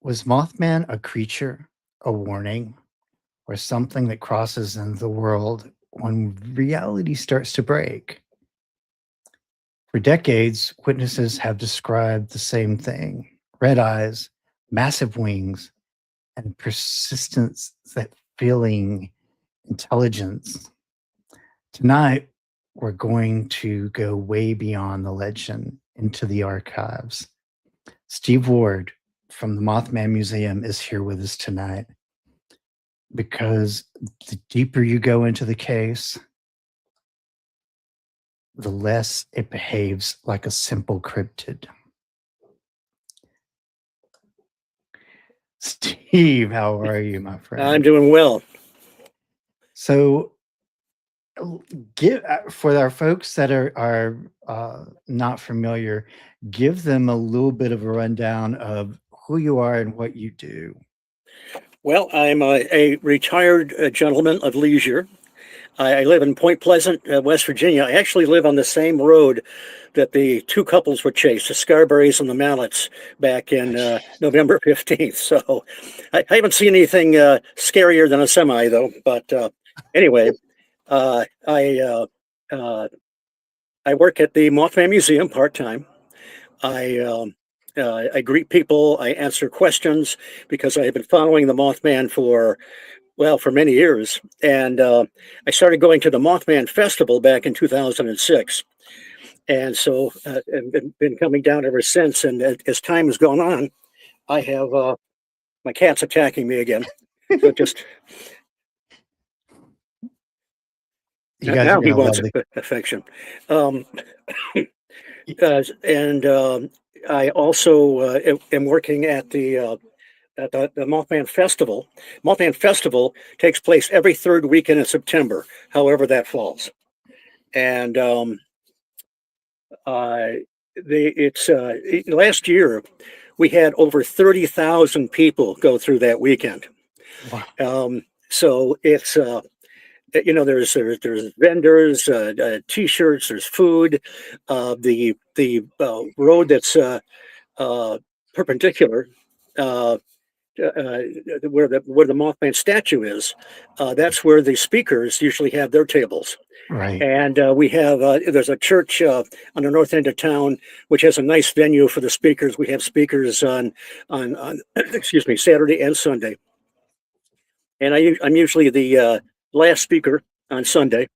Was Mothman a creature, a warning, or something that crosses into the world when reality starts to break? For decades, witnesses have described the same thing: red eyes, massive wings, and persistence that feeling intelligence. Tonight, we're going to go way beyond the legend into the archives. Steve Ward from the Mothman Museum is here with us tonight because the deeper you go into the case, the less it behaves like a simple cryptid. Steve, how are you, my friend? I'm doing well. So, give for our folks that are not familiar, give them a little bit of a rundown of who you are and what you do. Well, I'm a retired gentleman of leisure. I live in Point Pleasant, West Virginia. I actually live on the same road that the two couples were chased, the Scarberries and the Mallets, back in November 15th. So I haven't seen anything scarier than a semi, though. But anyway, I work at the Mothman Museum part-time. I greet people. I answer questions because I have been following the Mothman for many years. And I started going to the Mothman Festival back in 2006. And so I've been coming down ever since. And as time has gone on, I have my cat's attacking me again. So just You guys now are he gonna wants love the affection. And I also am working at the Mothman Festival. Mothman Festival takes place every third weekend in September, however that falls. And last year we had over 30,000 people go through that weekend. wow. So it's there's vendors, T-shirts, there's food. The road that's perpendicular. Where the Mothman statue is, that's where the speakers usually have their tables. Right. And we have there's a church on the north end of town which has a nice venue for the speakers. We have speakers on excuse me, Saturday and Sunday. And I'm usually the last speaker on Sunday,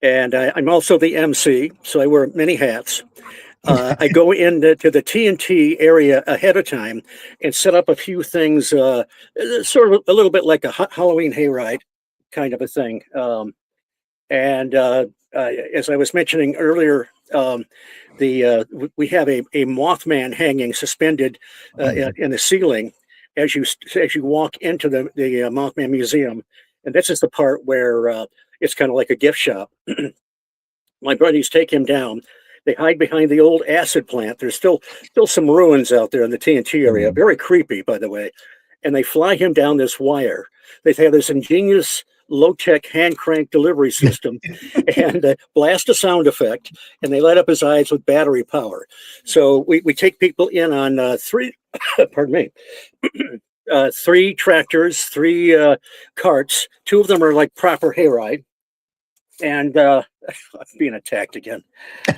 and I'm also the MC, so I wear many hats. I go into the TNT area ahead of time and set up a few things, sort of a little bit like a Halloween hayride kind of a thing. And as I was mentioning earlier, we have a Mothman hanging suspended in the ceiling as you walk into the Mothman Museum, and this is the part where it's kind of like a gift shop. My buddies take him down. They hide behind the old acid plant. There's still some ruins out there in the TNT area. Very creepy, by the way. And they fly him down this wire. They have this ingenious low-tech hand crank delivery system and blast a sound effect, and they light up his eyes with battery power. So we take people in on three, pardon me, three tractors, three carts. Two of them are like proper hayride. And I'm being attacked again.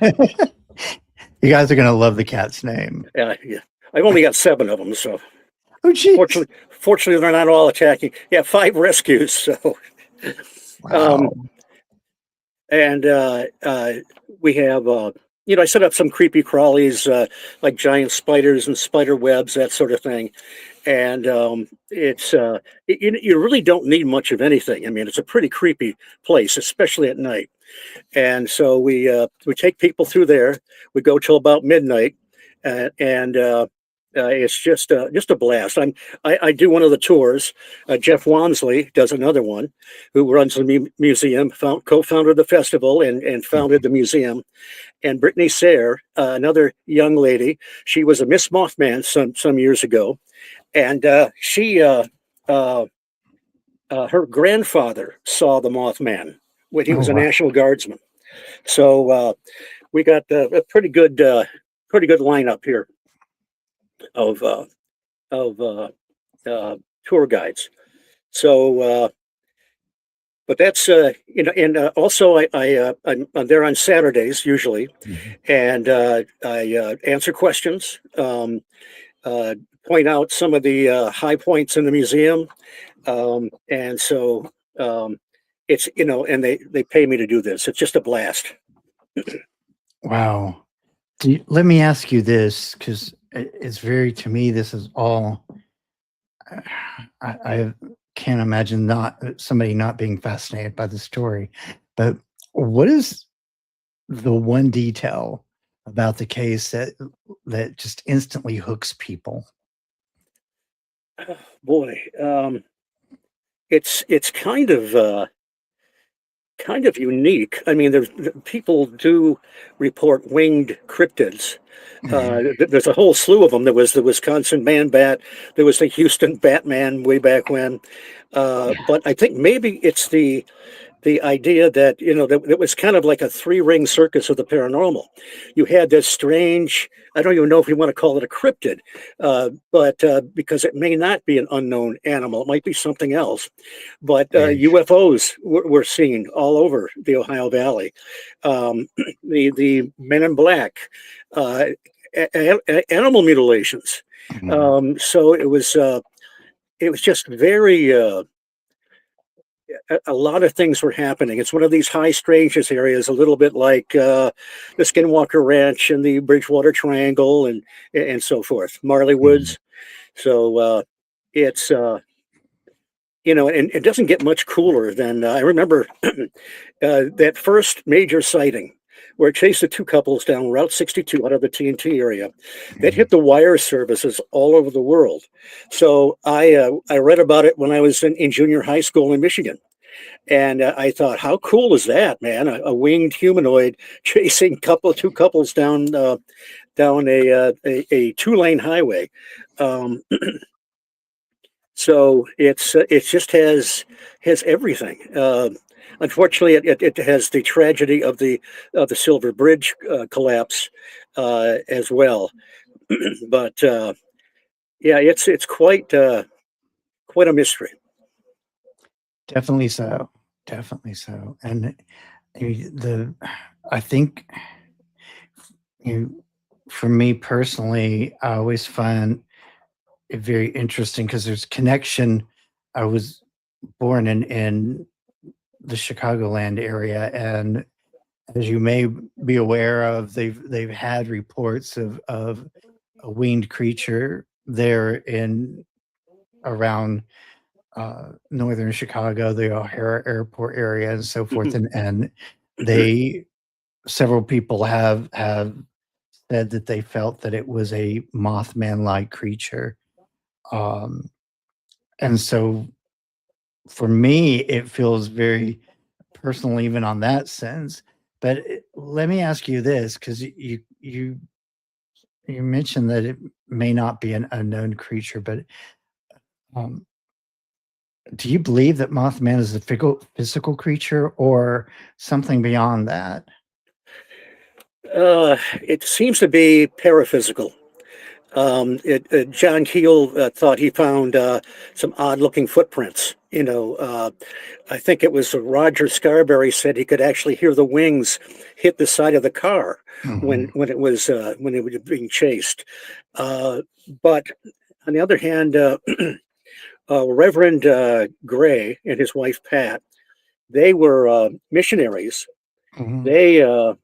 You guys are gonna love the cat's name. Yeah. I've only got 7 of them, so Oh, geez. fortunately they're not all attacking. Yeah, 5 rescues. So, Wow. and we have I set up some creepy crawlies like giant spiders and spider webs, that sort of thing. And you really don't need much of anything. I mean, it's a pretty creepy place, especially at night. And so we take people through there. We go till about midnight, and it's just a blast. I do one of the tours. Jeff Wansley does another one, who runs the museum, co-founded the festival, and founded the museum. And Brittany Sayre, another young lady, she was a Miss Mothman some years ago, and her grandfather saw the Mothman when he was a wow. National Guardsman. So we got a pretty good lineup here of tour guides. So, but that's and also I'm there on Saturdays usually, Mhm. and I answer questions, uh, point out some of the high points in the museum, and so it's and they pay me to do this. It's just a blast. Wow. Let me ask you this, because it's very, to me, this is all, I can't imagine not somebody not being fascinated by the story. But what is the one detail about the case that just instantly hooks people? Boy, it's kind of unique. I mean, people do report winged cryptids. Mhm. There's a whole slew of them. There was the Wisconsin man bat. There was the Houston Batman way back when. But I think maybe it's the idea that that it was kind of like a three-ring circus of the paranormal. You had this strange, I don't even know if you want to call it a cryptid, but because it may not be an unknown animal, it might be something else. But Right. UFOs were seen all over the Ohio Valley. The Men in Black, uh, animal mutilations. Mhm. So it was just very. A lot of things were happening. It's one of these high strangeness areas, a little bit like the Skinwalker Ranch and the Bridgewater Triangle and so forth, Marley Mhm. Woods. So it's and it doesn't get much cooler than I remember that first major sighting where it chased the two couples down Route 62 out of the TNT area. That Mhm. hit the wire services all over the world. So I read about it when I was in junior high school in Michigan. And I thought, how cool is that, man? A winged humanoid chasing two couples down a two-lane highway. Um, so it just has everything. Unfortunately, it has the tragedy of the Silver Bridge collapse as well. But yeah, it's quite a mystery. Definitely so. Definitely so. And the I think, you for me personally, I always find it very interesting because there's connection. I was born in the Chicagoland area, and as you may be aware of, they've had reports of a winged creature there in around northern Chicago, the O'Hare Airport area, and so forth. And they several people have said that they felt that it was a Mothman like creature. Um, and so for me, it feels very personal, even on that sense. But let me ask you this, because you mentioned that it may not be an unknown creature, but um, do you believe that Mothman is a physical creature or something beyond that? It seems to be paraphysical. John Keel thought he found some odd-looking footprints. I think it was Roger Scarberry said he could actually hear the wings hit the side of the car Mhm. when it was being chased. Uh, but on the other hand, Reverend Gray and his wife Pat, they were missionaries. Mhm. They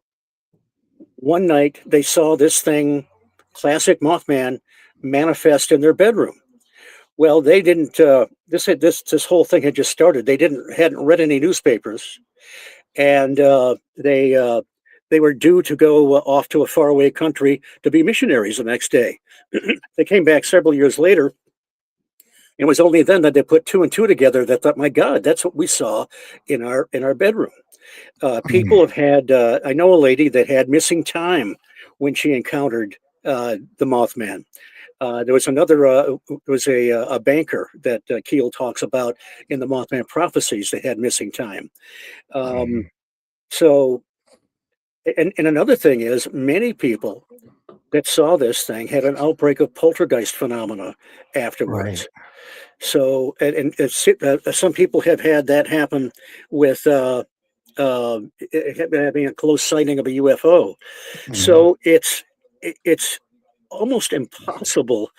one night they saw this thing, classic Mothman, manifest in their bedroom. Well, they didn't. This whole thing had just started. They hadn't read any newspapers, and they were due to go off to a faraway country to be missionaries the next day. They came back several years later. It was only then that they put two and two together. That thought, my God, that's what we saw in our bedroom. People Mm. have had. I know a lady that had missing time when she encountered the Mothman. There was another. There was a banker that Keel talks about in the Mothman prophecies that had missing time. Um, Mm. so, and another thing is, many people that saw this thing had an outbreak of poltergeist phenomena Right. afterwards. So, and some people have had that happen with having a close sighting of a UFO. Mhm. So it's almost impossible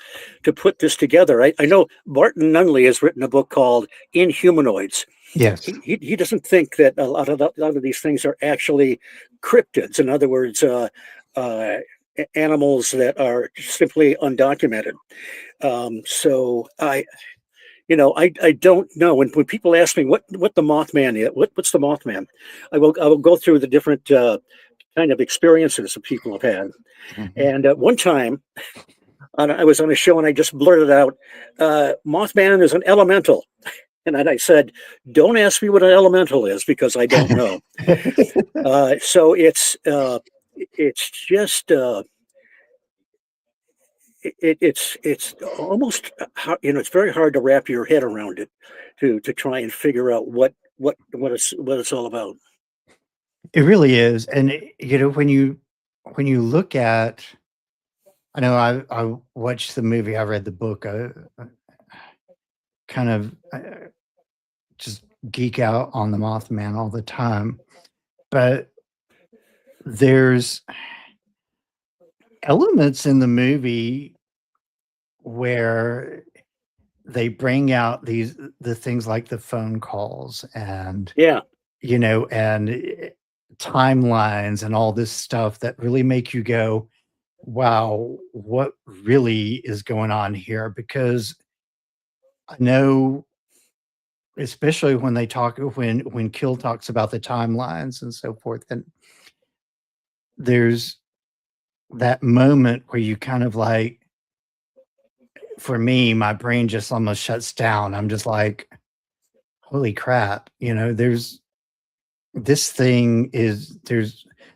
to put this together. I know Martin Nunley has written a book called Inhumanoids. Yes. He doesn't think that a lot of these things are actually cryptids. In other words, animals that are simply undocumented. So I don't know. When people ask me what the Mothman is, what's the Mothman, I will go through the different kind of experiences that people have had. Mhm. And one time, I was on a show and I just blurted out, "Mothman is an elemental," and then I said, "Don't ask me what an elemental is because I don't know." So it's just it's almost it's very hard to wrap your head around it to try and figure out what it's all about. It really is, and, when you look at I know I watched the movie, I read the book, kind of, just geek out on the Mothman all the time, but there's elements in the movie where they bring out the things like the phone calls and, Yeah. and, timelines and all this stuff that really make you go, "Wow, what really is going on here?" Because I know, especially when they talk when Kill talks about the timelines and so forth, and there's that moment where you kind of like for me, my brain just almost shuts down. I'm just like, "Holy crap," there's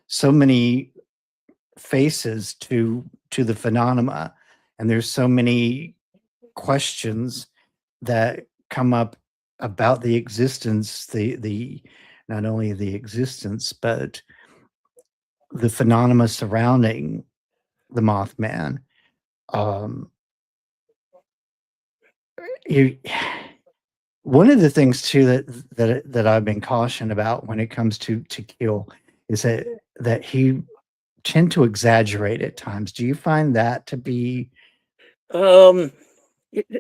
so many faces to the phenomena, and there's so many questions that come up about the existence, the not only the existence, but the phenomena surrounding the Mothman. Um, you one of the things too that I've been cautioned about when it comes to Keel is that he tend to exaggerate at times. Do you find that to be Um,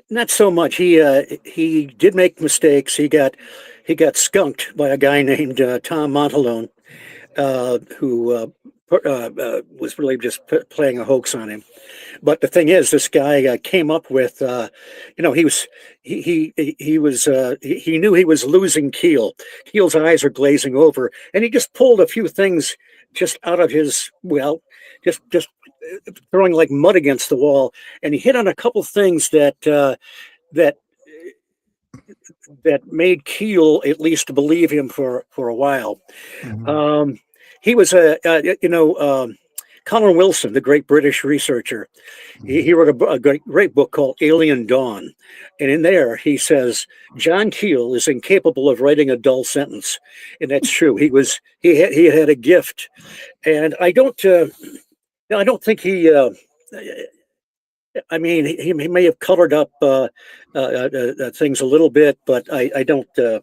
Not so much. He did make mistakes. He got skunked by a guy named Tom Montalone, who was really just playing a hoax on him. But the thing is, this guy came up with, he was he knew he was losing Keel. Keel's eyes are glazing over, and he just pulled a few things just out of his just throwing like mud against the wall, and he hit on a couple things that that made Keel at least believe him for a while. Mhm, Um, he was Colin Wilson, the great British researcher. He mhm, wrote a great book called Alien Dawn. And in there, he says, John Keel is incapable of writing a dull sentence. And that's true. He had a gift. And I don't think I mean, he may have colored up things a little bit, but I don't, a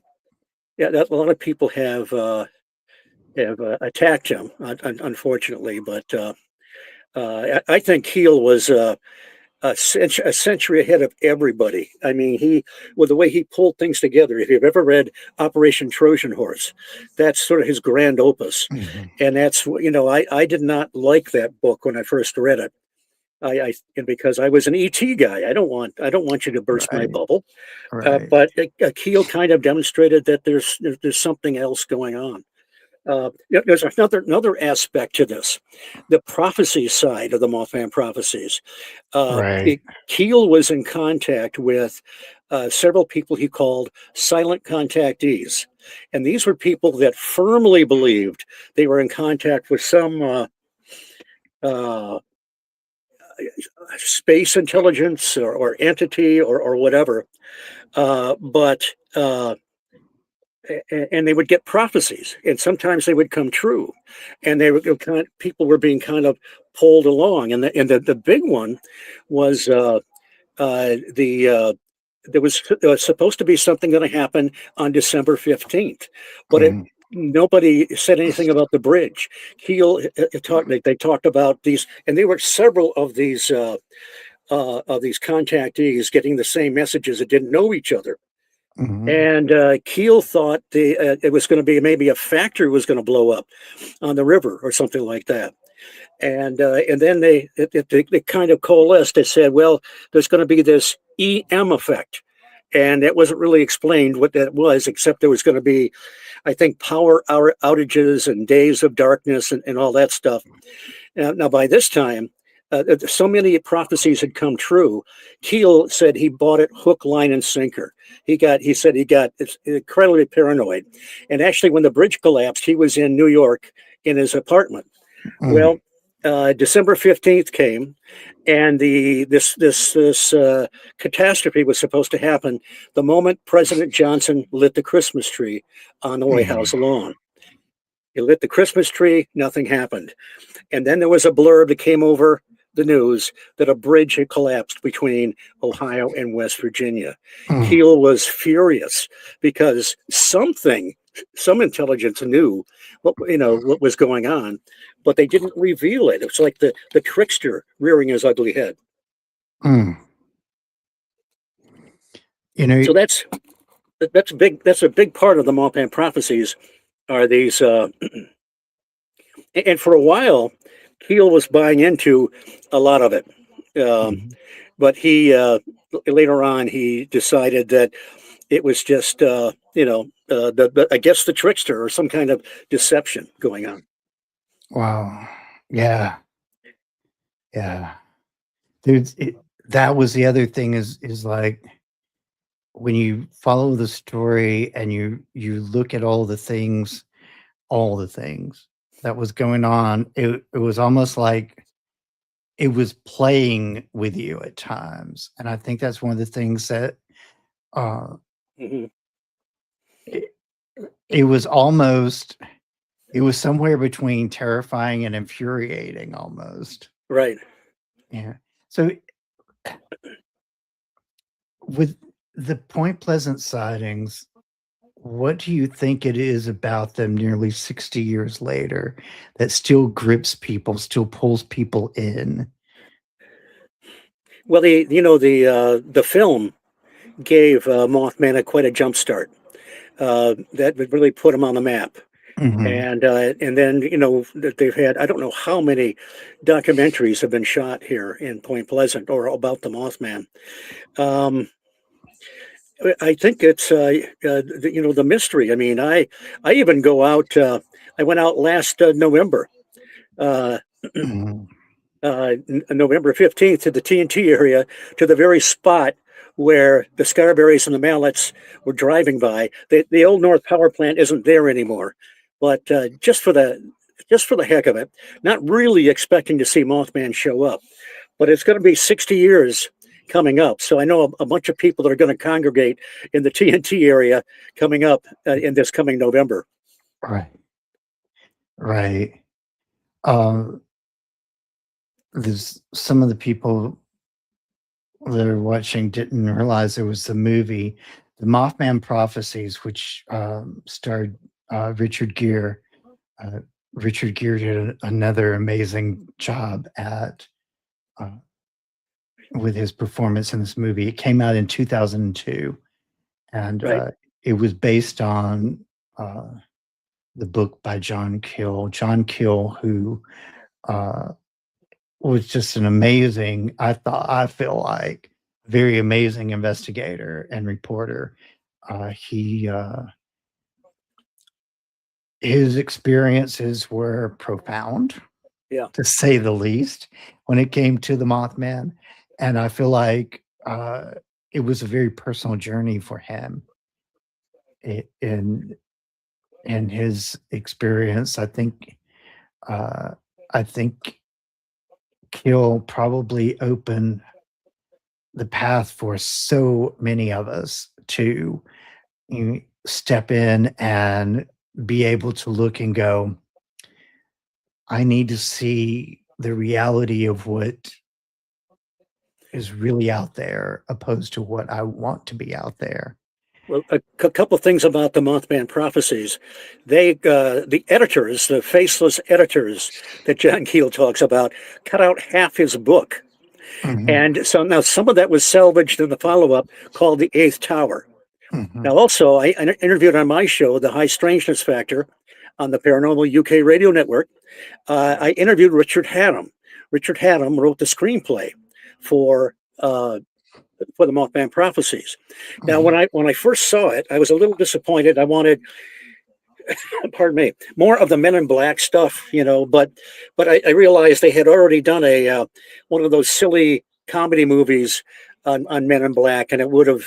lot of people have attacked him, unfortunately. But I think Keel was a century ahead of everybody. I mean, with the way he pulled things together. If you've ever read Operation Trojan Horse, that's sort of his grand opus, mhm. and I did not like that book when I first read it. And because I was an ET guy, I don't want you to burst my Right, bubble. right, But Keel kind of demonstrated that there's something else going on. There's another aspect to this, the prophecy side of the Mothman prophecies. Uh, right. it, Keel was in contact with several people he called silent contactees, and these were people that firmly believed they were in contact with some uh, space intelligence or entity or whatever. But and they would get prophecies, and sometimes they would come true, and they were people were being kind of pulled along, and the big one was there was supposed to be something going to happen on December 15th, but Mhm. nobody said anything about the bridge. Keel they talked about these, and there were several of these contactees getting the same messages that didn't know each other. Mhm. And Keel thought it was going to be maybe a factory was going to blow up on the river or something like that. And then they kind of coalesced. They said, well, there's going to be this EM effect. And it wasn't really explained what that was, except there was going to be, I think, power outages and days of darkness and all that stuff. Now, by this time, so many prophecies had come true. Keel said he bought it hook, line, and sinker. He said he got incredibly paranoid. And actually, when the bridge collapsed, he was in New York in his apartment. Mm. Well, December 15th came, and this catastrophe was supposed to happen the moment President Johnson lit the Christmas tree on the White Mm. House lawn. He lit the Christmas tree, nothing happened. And then there was a blurb that came over the news that a bridge had collapsed between Ohio and West Virginia. Mm. Keel was furious because some intelligence knew what was going on, but they didn't reveal it. It's like the trickster rearing his ugly head. Mm. You know, So that's big. That's a big part of the Mothman prophecies. Are these? And for a while, Keel was buying into a lot of it. Um, Mhm. but he later on he decided that it was just I guess the trickster or some kind of deception going on. Wow. Yeah. Yeah. Dude, that was the other thing is like when you follow the story and you look at all the things that was going on, it was almost like it was playing with you at times. And I think that's one of the things that uh Hmm. it, it was almost it was somewhere between terrifying and infuriating almost. Right. Yeah. So with the Point Pleasant sightings, what do you think it is about them nearly 60 years later that still grips people, still pulls people in? Well, the film gave Mothman quite a jump start. That would really put him on the map. Mhm. And then that they've had, I don't know how many documentaries have been shot here in Point Pleasant or about the Mothman. Um, I think it's the mystery. I mean, I even go out. I went out last November, uh, Mhm. November 15th, to the TNT area, to the very spot where the Scarberries and the Mallets were driving by. The old North Power Plant isn't there anymore, but just for the heck of it, not really expecting to see Mothman show up, but it's going to be 60 years coming up. So I know a bunch of people that are going to congregate in the TNT area coming up in this coming November. Right. Right. Um, there's some of the people that are watching didn't realize there was the movie, The Mothman Prophecies, which starred Richard Gere. Uh, Richard Gere did another amazing job at uh, with his performance in this movie. It came out in 2002, and Right. it was based on uh, the book by John Kill. John Kill, who uh, was just an amazing, I feel like, very amazing investigator and reporter. He His experiences were profound, Yeah. to say the least, when it came to the Mothman, and I feel like it was a very personal journey for him. In his experience, uh, I think Kill probably opened the path for so many of us to, you step in and be able to look and go, I need to see the reality of what is really out there opposed to what I want to be out there. Well, a couple things about the Mothman prophecies. The editors, the faceless editors that John Keel talks about, cut out half his book. Mhm, And so now some of that was salvaged in the follow-up called The Eighth Tower. mhm, Now, also, I interviewed on my show, The High Strangeness Factor, on the Paranormal UK Radio Network. I interviewed Richard Hatem. Richard Hatem wrote the screenplay for uh, for the Mothman prophecies. Now, mhm, when I first saw it, I was a little disappointed. I wanted, pardon me, more of the Men in Black stuff, you know. But I realized they had already done a one of those silly comedy movies on Men in Black, and they would have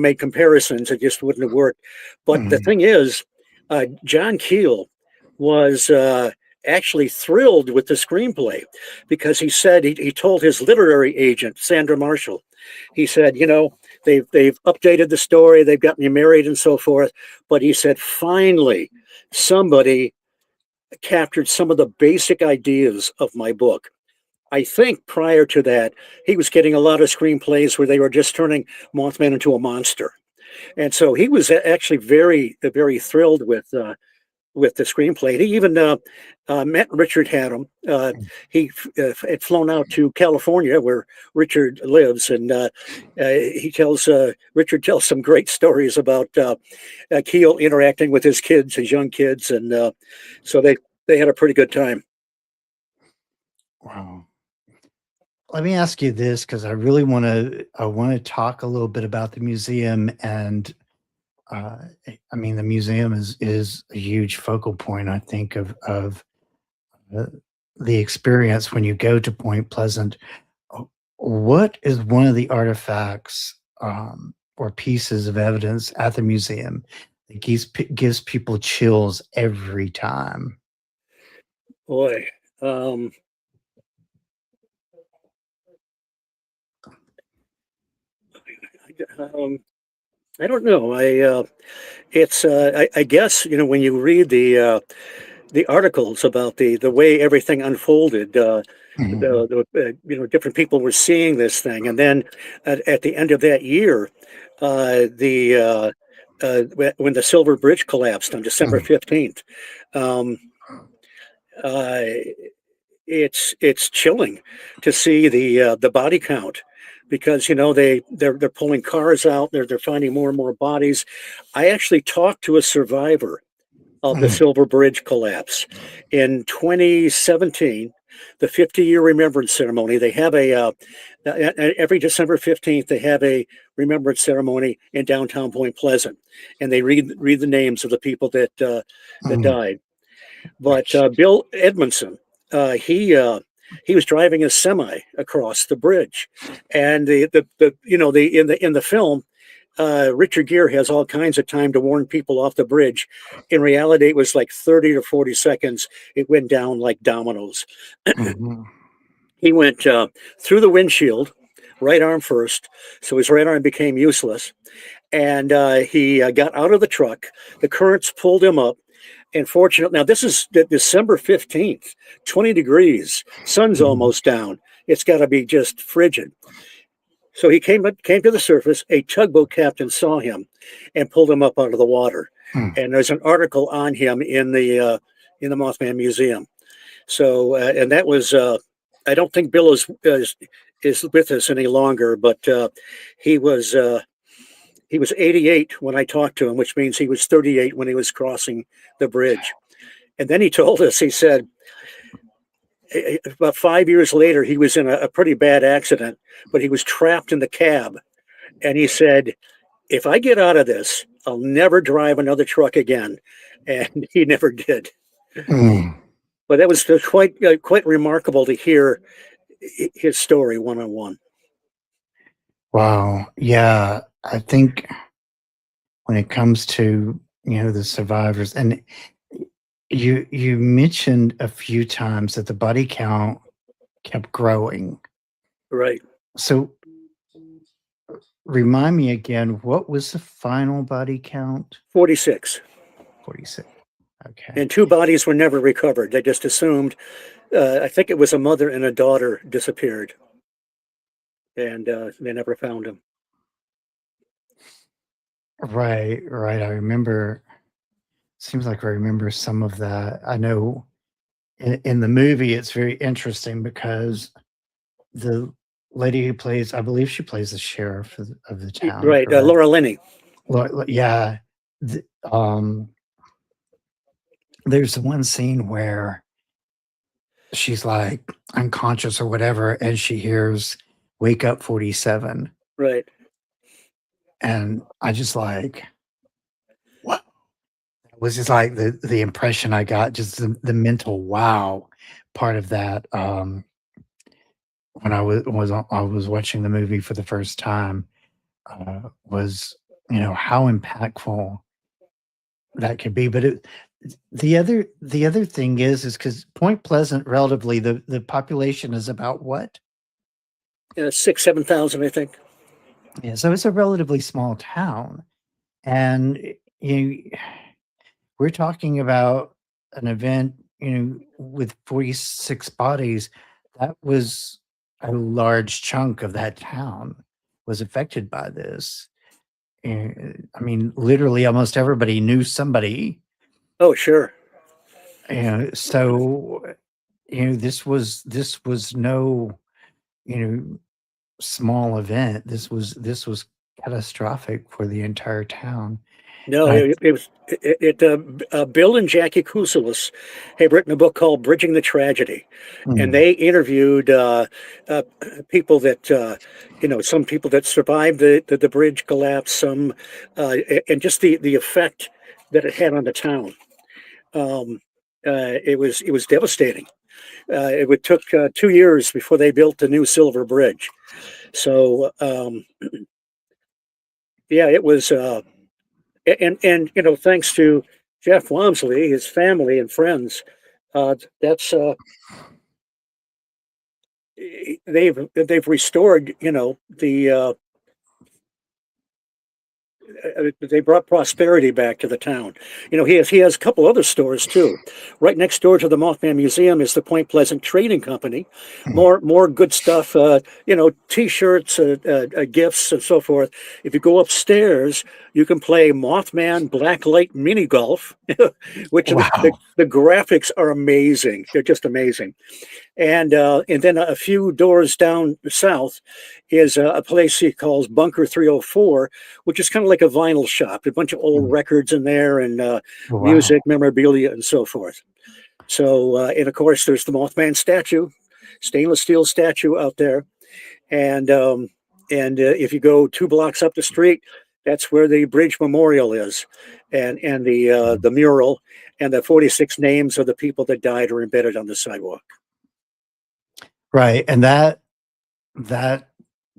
made comparisons. It just wouldn't have worked. But the mhm, thing is, John Keel was actually thrilled with the screenplay because he said he told his literary agent, Sandra Marshall, he said, you know, they've updated the story, they've gotten you married and so forth. But he said, finally, somebody captured some of the basic ideas of my book. I think prior to that, he was getting a lot of screenplays where they were just turning Mothman into a monster. And so he was actually very thrilled with the screenplay. He even met Richard Hatem. He had flown out to California, where Richard lives, and Richard tells some great stories about Keel interacting with his kids, his young kids, and so they had a pretty good time. wow. Let me ask you this, because I want to talk a little bit about the museum, and I mean, the museum is a huge focal point, I think, of uh, the experience when you go to Point Pleasant. Uh, What is one of the artifacts or pieces of evidence at the museum that gives people chills every time? Boy, um, um, I don't know. I guess you know when you read the articles about the way everything unfolded. Mhm, You know, different people were seeing this thing, and then at the end of that year, when the Silver Bridge collapsed on December mhm, 15th, um, uh, it's chilling to see the body count because you know they're pulling cars out, they're finding more and more bodies. I actually talked to a survivor of the mhm, Silver Bridge collapse. In 2017, the 50-year remembrance ceremony, they have every December 15th, they have a remembrance ceremony in downtown Point Pleasant. And they read the names of the people that mhm. died. But Which Bill Edmondson, uh, he, uh, he was driving a semi across the bridge. And the you know, in the film, Richard Gere has all kinds of time to warn people off the bridge. In reality, it was like 30 to 40 seconds. It went down like dominoes. Mhm, He went through the windshield, right arm first. So his right arm became useless. And he got out of the truck. The currents pulled him up. And fortunately, now this is December 15th, 20 degrees, sun's mhm, almost down. It's got to be just frigid. So he came to the surface. A tugboat captain saw him and pulled him up out of the water. mm. And there's an article on him in the Mothman Museum. So and that was I don't think Bill is with us any longer, but he was uh, he was 88 when I talked to him, which means he was 38 when he was crossing the bridge. And then he told us, he said, about 5 years later, he was in a pretty bad accident, but he was trapped in the cab. And he said, if I get out of this, I'll never drive another truck again. And he never did. Mm. But that was quite remarkable to hear his story one on one. Wow. Yeah, I think when it comes to, the survivors, and you mentioned a few times that the body count kept growing. Right. So remind me again, what was the final body count? 46. 46. Okay. And 2 bodies were never recovered. They just assumed, I think it was a mother and a daughter disappeared. And they never found them. Right, right. I remember, seems like I remember some of that. I know in the movie, it's very interesting because the lady who plays, I believe she plays the sheriff of the town, Right, correct? Laura Linney. Yeah. th- um, there's one scene where she's like unconscious or whatever, and she hears "Wake Up 47," Right. and I just like, what was just like the impression I got, just the mental wow part of that. When I was watching the movie for the first time, was, how impactful that could be. But the other thing is because Point Pleasant, relatively, the population is about what? 6, 7,000, I think. Yeah, so it's a relatively small town, and you we're talking about an event, with 46 bodies. That was a large chunk of that town was affected by this. I mean, literally almost everybody knew somebody. Oh, sure. So, this was no, you know, small event. This was catastrophic for the entire town. No, And I it was Bill and Jackie Kuselis had written a book called Bridging the Tragedy, and mm, they interviewed uh, people that some people that survived the bridge collapse, some and just the effect that it had on the town. Um, it was devastating. It took 2 years before they built the new Silver Bridge. So yeah, it was. And thanks to Jeff Wamsley, his family and friends, that's they've restored, they brought prosperity back to the town. He has a couple other stores too. Right next door to the Mothman Museum is the Point Pleasant Trading Company. mm, More good stuff. T-shirts, gifts, and so forth. If you go upstairs, you can play Mothman Blacklight Mini Golf, which wow. the graphics are amazing. They're just amazing. And then a few doors down south is a place he calls Bunker 304, which is kind of like a vinyl shop. A bunch of old Mm, records in there and wow. music, memorabilia, and so forth. So, and of course, there's the Mothman statue, stainless steel statue out there. And if you go 2 blocks up the street, that's where the Bridge Memorial is, and Mm. the mural and the 46 names of the people that died are embedded on the sidewalk. Right, and that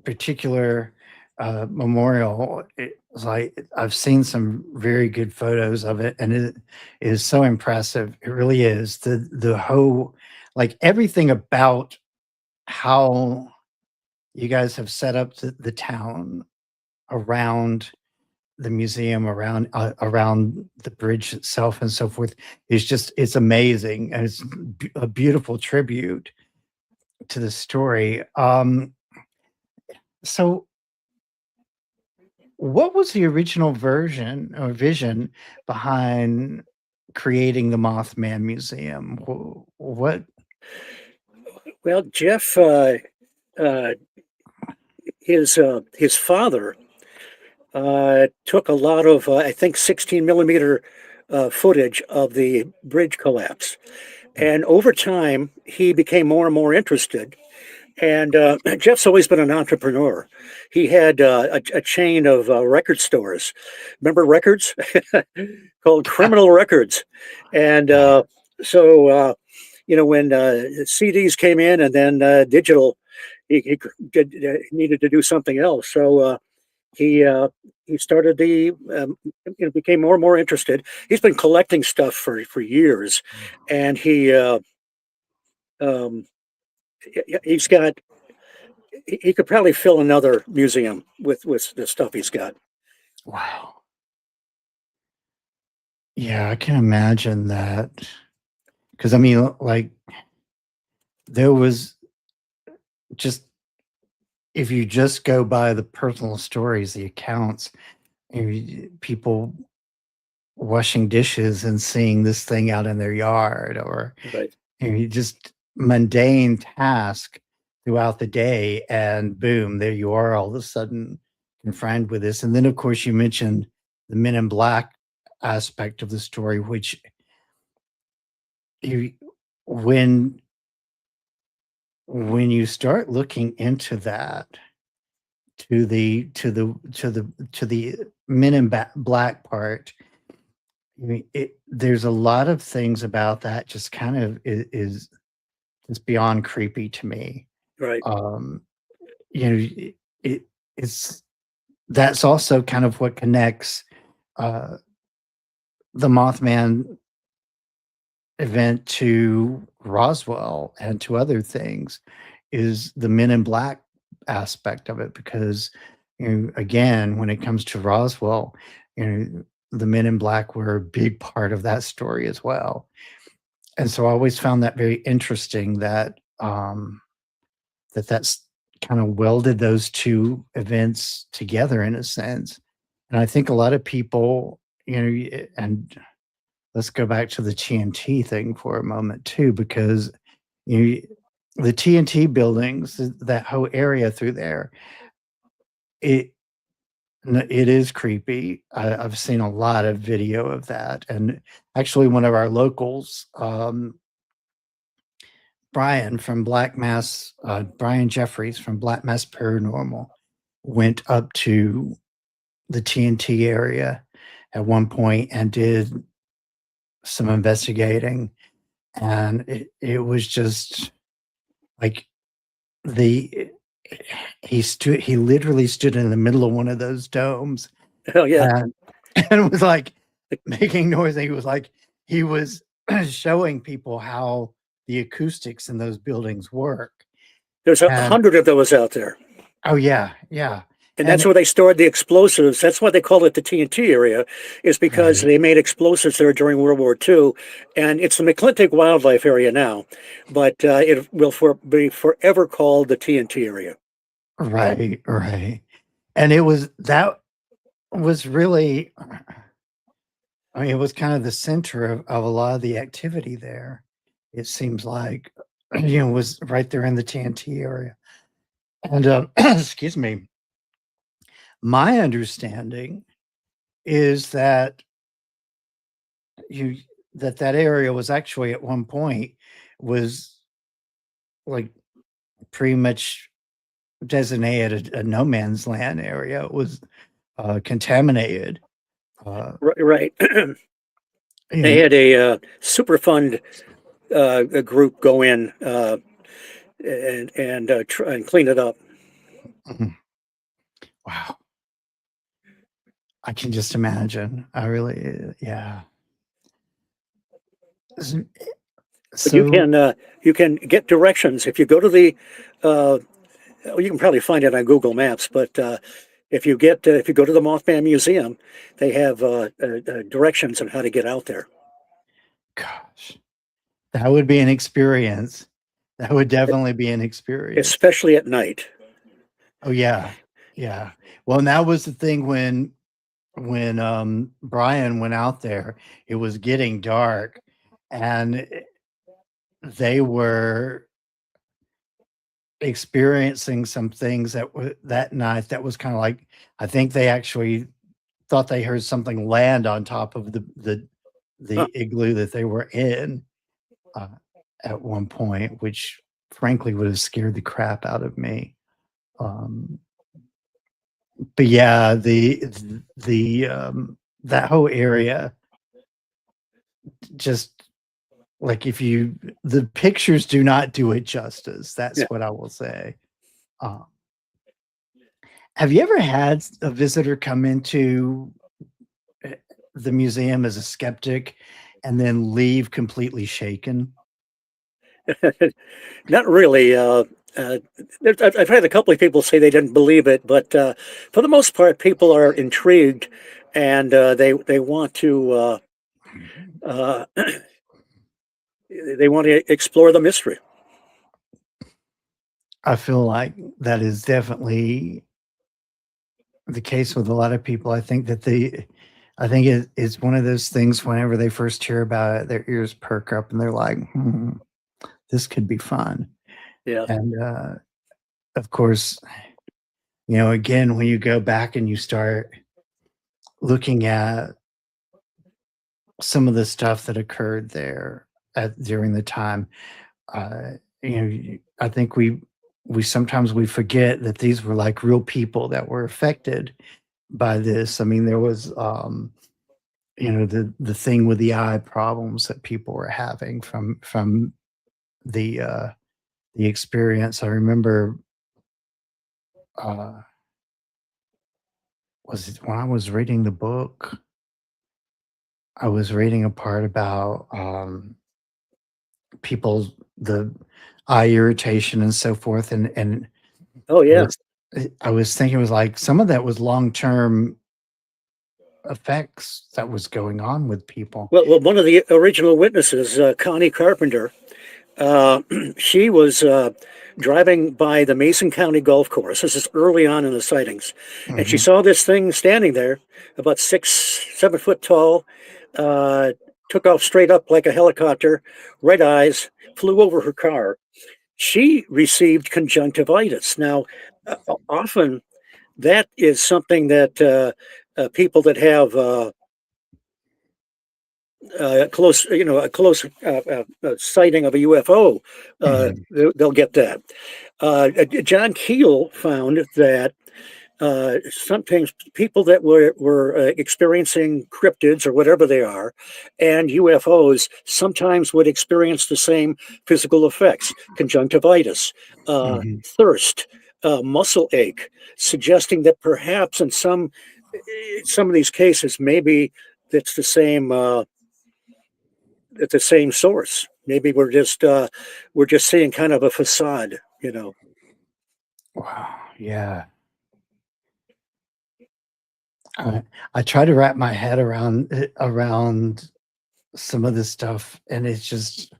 particular, memorial, it's like I've seen some very good photos of it, and it is so impressive. It really is. The whole, like, everything about how you guys have set up the town around the museum, around the bridge itself and so forth, is just it's amazing, and it's a beautiful tribute to the story. So what was the original version or vision behind creating the Mothman Museum? What? Well, Jeff, uh, his father took a lot of, I think, 16 millimeter footage of the bridge collapse. And over time, he became more and more interested. And Jeff's always been an entrepreneur. He had a chain of record stores. Remember records? Called Criminal Records. And Right. when CDs came in and then digital, needed to do something else. So he uh, he started became more and more interested. He's been collecting stuff for years, and um, he's got he could probably fill another museum with the stuff he's got. Wow. Yeah, I can imagine that. Because I mean, like, there was just, if you just go by the personal stories, the accounts, people washing dishes and seeing this thing out in their yard, or Right. just mundane task throughout the day, and boom, there you are all of a sudden confronted with this. And then of course you mentioned the Men in Black aspect of the story, which you when you start looking into that, to the Men in Black part, I mean, there's a lot of things about that just kind of is just beyond creepy to me. Right. Um, it it's that's also kind of what connects uh, the Mothman event to Roswell and to other things, is the Men in Black aspect of it, because again, when it comes to Roswell, the Men in Black were a big part of that story as well. And so I always found that very interesting, that that's kind of welded those two events together in a sense. And I think a lot of people, and let's go back to the TNT thing for a moment too, because you the TNT buildings, that whole area through there, it it is creepy. I've seen a lot of video of that, and actually, one of our locals, Brian Jeffries from Black Mass Paranormal, went up to the TNT area at one point and did some investigating, and it was just like, the he literally stood in the middle of one of those domes, Hell yeah. and and was like making noise. And he was showing people how the acoustics in those buildings work. There's And 100 of those out there. oh yeah, yeah. And that's And where they stored the explosives. That's why they call it the TNT area, is because right, they made explosives there during World War II. And it's the McClintock Wildlife Area now, but it will be forever called the TNT area. right, right. And that was really, I mean, it was kind of the center of a lot of the activity there. It seems like, was right there in the TNT area. And excuse me, my understanding is that you that area was actually at one point was like pretty much designated a no man's land area. It was contaminated. Uh, Right. They you had a Superfund a group go in and try and clean it up. Mhm. Wow, I can just imagine. I really, yeah. S- But So, you can get directions if you go to the. Well, you can probably find it on Google Maps, but if you go to the Mothman Museum, they have directions on how to get out there, gosh, that would be an experience. That would definitely be an experience. especially at night. Oh yeah, yeah. Well, and that was the thing when Brian went out there. It was getting dark, and they were experiencing some things that night that was kind of like, I think they actually thought they heard something land on top of Huh. the igloo that they were in uh, at one point, which frankly would have scared the crap out of me. Um, but yeah, that whole area, just like, if you the pictures do not do it justice. Yeah. That's what I will say. Um, have you ever had a visitor come into eh, the museum as a skeptic and then leave completely shaken? Not really. uh, I've had a couple of people say they didn't believe it, but for the most part, people are intrigued, and they want to uh, they want to explore the mystery. I feel like that is definitely the case with a lot of people. I think that I think it's one of those things whenever they first hear about it, their ears perk up and they're like, this could be fun. Yeah. And of course, again, when you go back and you start looking at some of the stuff that occurred there during the time, uh, I think we sometimes we forget that these were like real people that were affected by this. I mean, there was the thing with the eye problems that people were having from the experience. I remember uh was it when I was reading the book, I was reading a part about people's the eye irritation and so forth, and Oh I yeah. was I was thinking it was like some of that was long-term effects that was going on with people. Well, one of the original witnesses, Connie Carpenter, uh, she was driving by the Mason County Golf Course. This is early on in the sightings, and she Mhm, saw this thing standing there, about 6, 7 foot tall. Uh, Took off straight up like a helicopter, red eyes, flew over her car. She received conjunctivitis. Now, often that is something that people that have a close sighting of a UFO, mhm, they'll get that. John Keel found that sometimes people that were experiencing cryptids or whatever they are, and UFOs sometimes would experience the same physical effects: conjunctivitis, mhm. thirst, muscle ache, suggesting that perhaps in some of these cases, maybe it's the same. At the same source. Maybe we're just seeing kind of a facade, you know. Wow, yeah. I I try to wrap my head around some of this stuff, and it's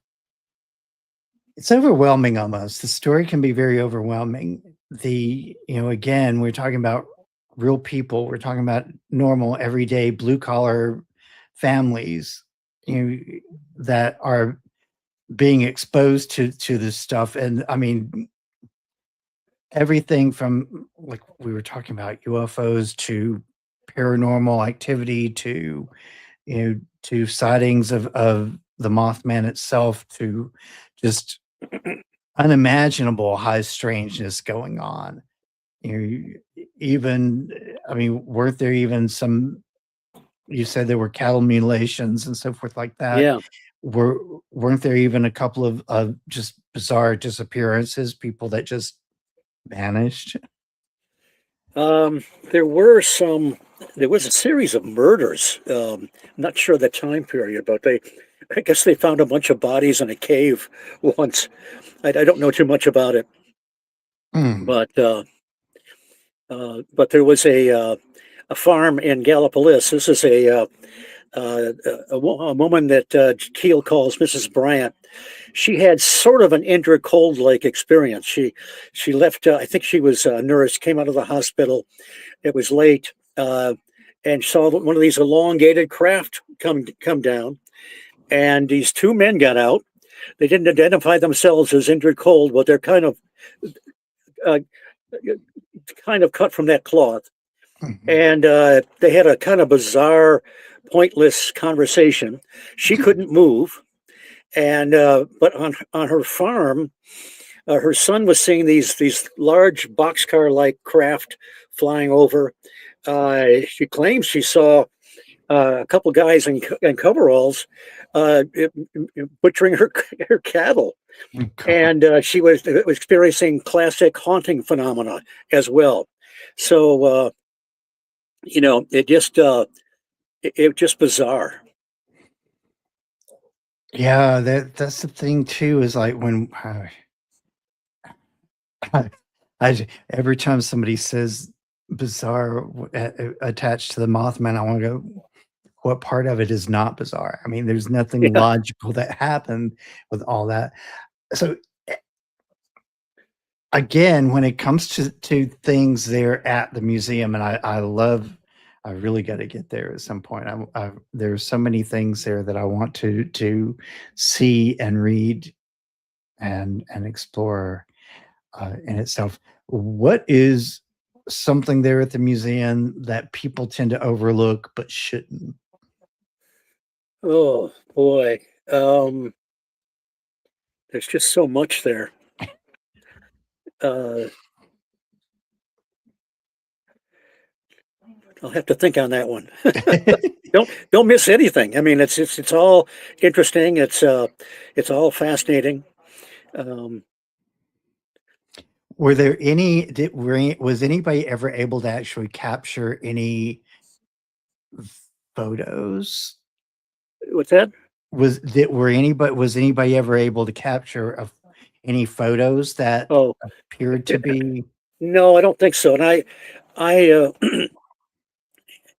overwhelming almost. The story can be very overwhelming. Again, we're talking about real people. We're talking about normal, everyday, blue collar families, you know, that are being exposed to this stuff. And I mean, everything from like we were talking about UFOs to paranormal activity to sightings of the Mothman itself to just unimaginable high strangeness going on. Even I mean, weren't there even some you said there were cattle mutilations and so forth like that. Yeah. Were weren't there even a couple of just bizarre disappearances, people that just vanished? Um, there were some. There was a series of murders. Not sure the time period, but I guess they found a bunch of bodies in a cave once. I don't know too much about it, Mm, but there was a farm in Gallipolis. This is uh, a woman that Keel calls Mrs. Bryant. She had sort of an Indra cold like experience. She left. I think she was a nurse. Came out of the hospital. It was late, and saw one of these elongated craft come down. And these two men got out. They didn't identify themselves as Indra cold, but they're uh, kind of cut from that cloth. mhm. And they had a kind of bizarre, pointless conversation. She couldn't move, and but on her farm, her son was seeing these large boxcar like craft flying over. She claims she saw a couple guys in coveralls butchering her cattle, Oh, God. and she was experiencing classic haunting phenomena as well. So it just bizarre. Yeah, that's the thing too, is like when Every time somebody says bizarre attached to the Mothman, I want to go, what part of it is not bizarre? I mean, there's nothing Yeah. logical that happened with all that. So again, when it comes to things there at the museum, and I really got to get there at some point. There's so many things there that I want to see and read and explore in itself. What is something there at the museum that people tend to overlook but shouldn't? Oh boy. There's just so much there. Uh, I'll have to think on that one. Don't miss anything. I mean, it's all interesting. It's all fascinating. Um, Were there any? Was anybody ever able to actually capture any photos? what's that? Was anybody ever able to capture any photos that Oh, appeared to be? no, I don't think so. And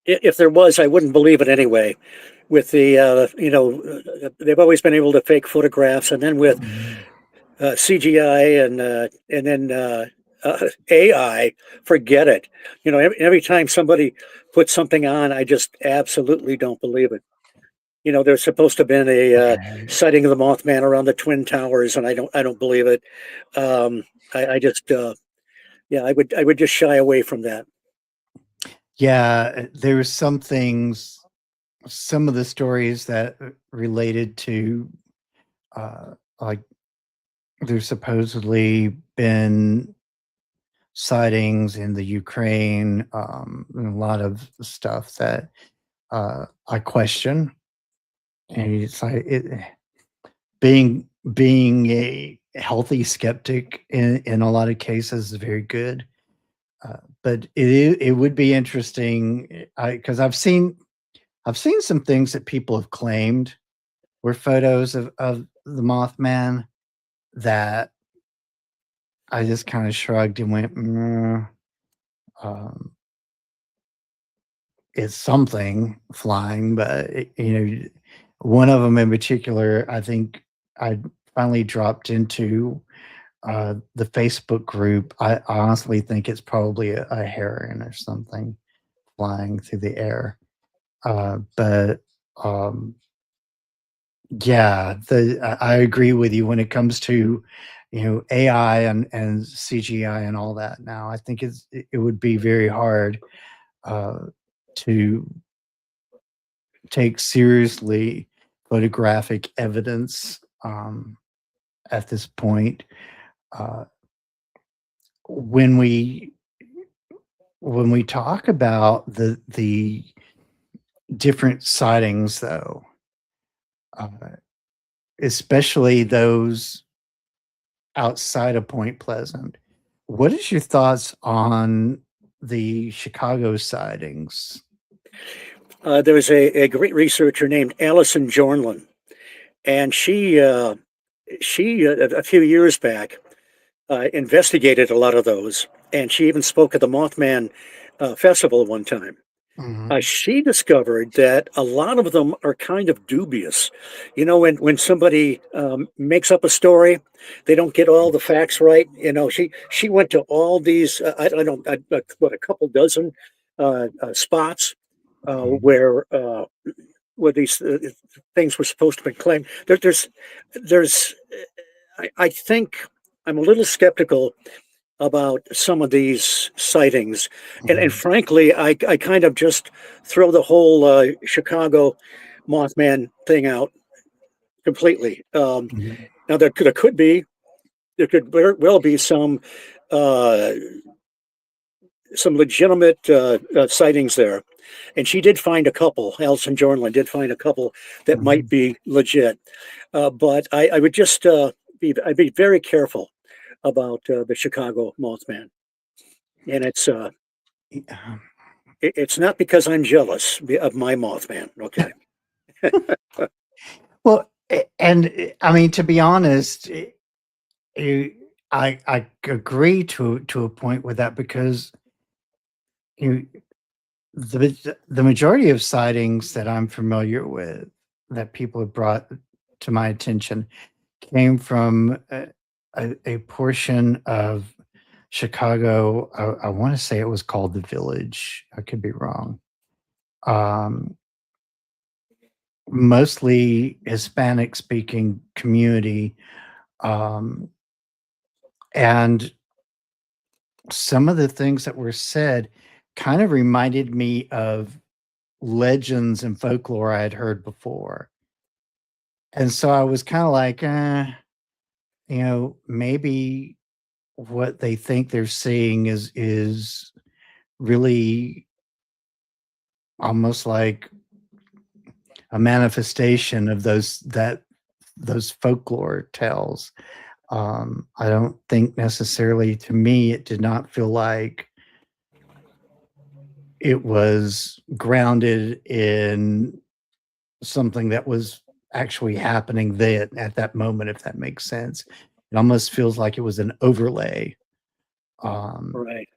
if there was, I wouldn't believe it anyway. With they've always been able to fake photographs, and then with Mhm. CGI and then AI, forget it. Every time somebody puts something on, I just absolutely don't believe it. There's supposed to have been a Right. sighting of the Mothman around the Twin Towers, and I don't believe it. I just, yeah, I would just shy away from that. Yeah, there's some things, some of the stories that related to, like, there's supposedly been sightings in the Ukraine, and a lot of stuff that I question. And it's like being a healthy skeptic in a lot of cases is very good. But it would be interesting because I've seen some things that people have claimed were photos of the Mothman that I just kind of shrugged and went, um, it's something flying, but one of them in particular, I think I finally dropped into the Facebook group. I honestly think it's probably a heron or something flying through the air. But um, yeah, I agree with you when it comes to AI and CGI and all that. Now, I think it would be very hard uh, to take seriously photographic evidence at this point. Uh, when we talk about the different sightings, though, uh, especially those outside of Point Pleasant, what is your thoughts on the Chicago sightings? There was a great researcher named Alison Jornlin, and she a few years back investigated a lot of those, and she even spoke at the Mothman festival one time. Mhm. She discovered that a lot of them are kind of dubious. When somebody makes up a story, they don't get all the facts right. She went to all these, I don't, what, a couple dozen spots uh, Mhm. where uh, where these things were supposed to be claimed. There's, I think I'm a little skeptical about some of these sightings. And Mhm. frankly, I kind of just throw the whole Chicago Mothman thing out completely. Mhm. Now, there could very well be uh, some legitimate sightings there. And she did find a couple. Alison Jornlin did find a couple that might Mhm. be legit. But I would just I'd be very careful about the Chicago Mothman. And Yeah. it's not because I'm jealous of my Mothman. Okay. Well, and I mean, to be honest, I agree to a point with that because you the majority of sightings that I'm familiar with that people have brought to my attention came from a portion of Chicago. I want to say it was called the Village. I could be wrong. Um, Mostly Hispanic speaking community. Um, and some of the things that were said kind of reminded me of legends and folklore I had heard before. And so I was kind of like, maybe what they think they're seeing is really almost like a manifestation of those folklore tales. I don't think necessarily, to me, it did not feel like it was grounded in something that was actually happening then at that moment, if that makes sense. It almost feels like it was an overlay. Right.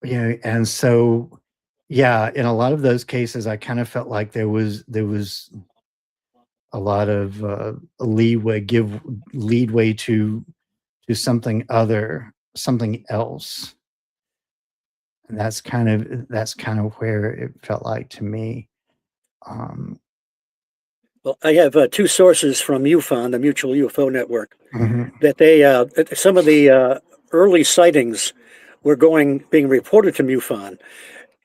And so, yeah, in a lot of those cases, I kind of felt like there was a lot of leadway to something else, and that's kind of where it felt like to me. Um, Well, I have two sources from MUFON, the Mutual UFO Network, mhm, that some of the early sightings were being reported to MUFON,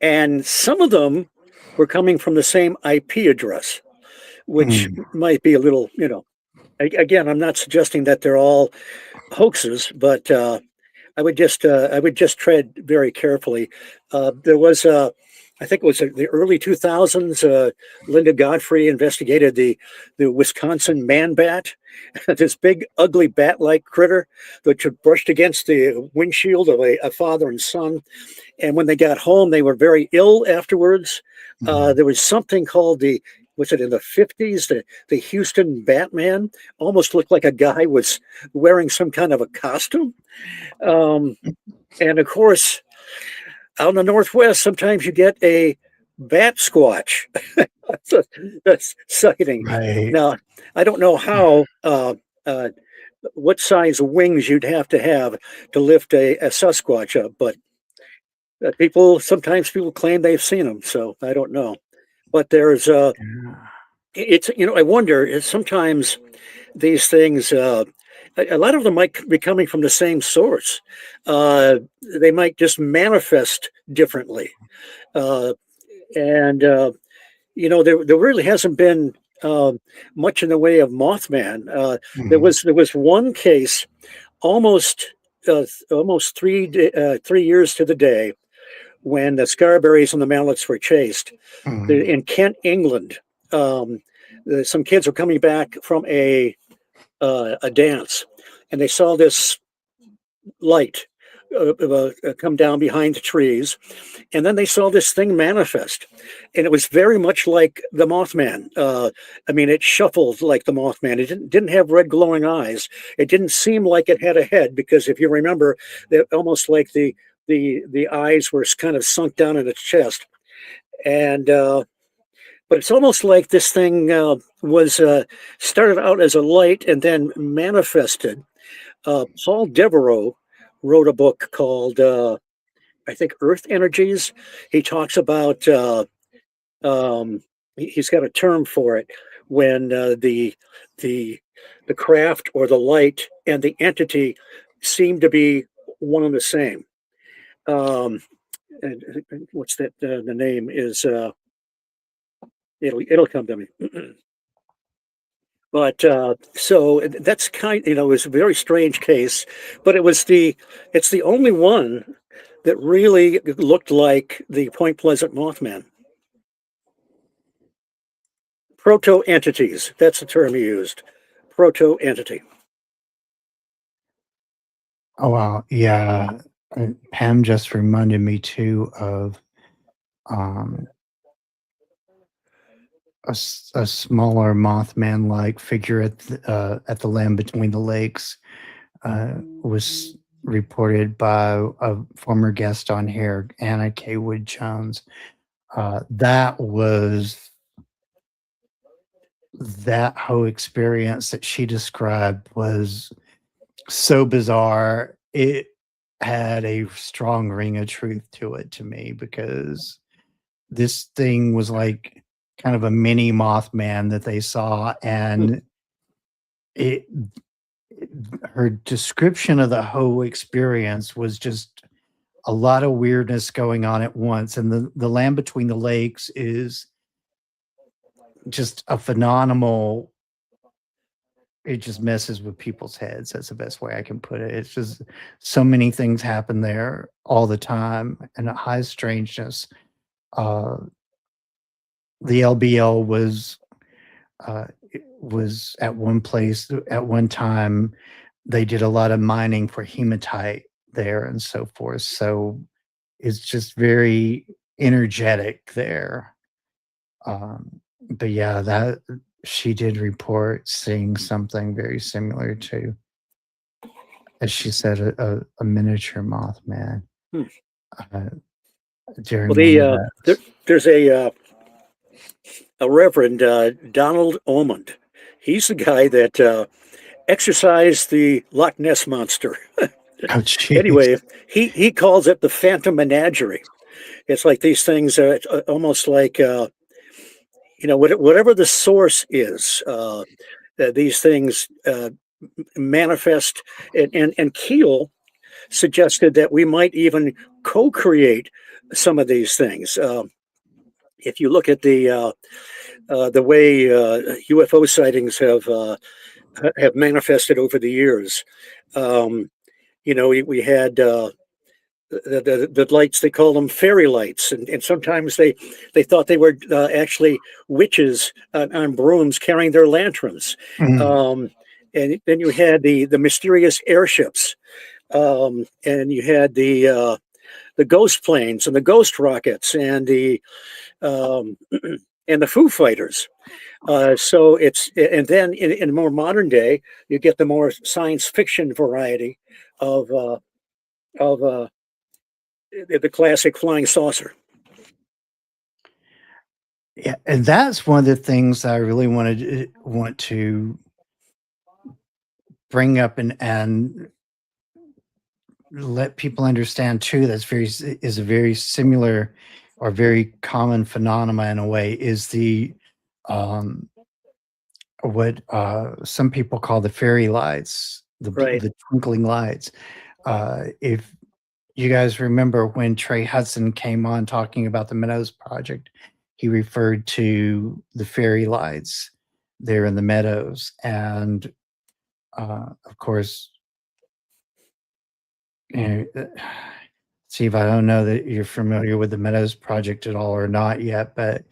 and some of them were coming from the same IP address, which mm, might be a little, again, I'm not suggesting that they're all hoaxes, but I would just tread very carefully. There was I think it was the early 2000s. Linda Godfrey investigated the Wisconsin man bat, this big ugly bat-like critter that had brushed against the windshield of a father and son. And when they got home, they were very ill afterwards. mhm. There was something called was it in the 50s? The Houston Batman almost looked like a guy was wearing some kind of a costume. Um, and of course, out in the Northwest, sometimes you get a bat squatch. That's sighting. Right. Now, I don't know uh, what size wings you'd have to lift a Sasquatch up, but sometimes people claim they've seen them, so I don't know. But Yeah. it's, I wonder if sometimes these things, a lot of them might be coming from the same source. They might just manifest differently. Uh, and, there really hasn't been much in the way of Mothman. Mhm, There was one case almost, almost 3 years to the day when the Scarberries and the Mallets were chased mhm, in Kent, England. Um, some kids were coming back from a dance, and they saw this light come down behind the trees, and then they saw this thing manifest, and it was very much like the Mothman. I mean, it shuffled like the Mothman. It didn't have red glowing eyes. It didn't seem like it had a head because if you remember, almost like the eyes were kind of sunk down in its chest, and but it's almost like this thing was started out as a light and then manifested. Paul Devereaux wrote a book called, I think, Earth Energies. He talks about, he's got a term for it when the the craft or the light and the entity seem to be one and the same. Um, and what's that? The name is it'll come to me. But so that's it was a very strange case, but it's the only one that really looked like the Point Pleasant Mothman. Proto entities, that's the term he used. Proto entity. Oh, wow. Yeah. Pam just reminded me too of um, a smaller Mothman-like figure at the Land Between the Lakes. was reported by a former guest on here, Anna K. Wood Jones. That whole experience that she described was so bizarre. It had a strong ring of truth to it to me, because this thing was like kind of a mini Mothman that they saw, and it her description of the whole experience was just a lot of weirdness going on at once. And the land between the lakes is just a phenomenal, it just messes with people's heads. That's the best way I can put it. It's just so many things happen there all the time, and a high strangeness. The LBL was at one place at one time. They did a lot of mining for hematite there and so forth. So it's just very energetic there. But yeah, that she did report seeing something very similar to, as she said, a miniature Mothman during Well, there's a Reverend Donald Omond. He's the guy that exorcised the Loch Ness monster. oh, geez. Anyway, he calls it the Phantom Menagerie. It's like these things are almost like whatever the source is. These things manifest, and Keel suggested that we might even co-create some of these things. If you look at the way UFO sightings have manifested over the years, we had the lights, they call them fairy lights, and sometimes they thought they were actually witches on brooms carrying their lanterns. And then you had the mysterious airships, and you had the ghost planes and the ghost rockets and the Foo Fighters. So and then in more modern day, you get the more science fiction variety of the classic flying saucer. Yeah, and that's one of the things I really want to bring up and let people understand too. That's is a very similar or very common phenomena in a way, is the what some people call the fairy lights, the twinkling lights. If you guys remember when Trey Hudson came on talking about the Meadows Project, he referred to the fairy lights there in the meadows. And of course, Steve, I don't know that you're familiar with the Meadows Project at all or not yet, but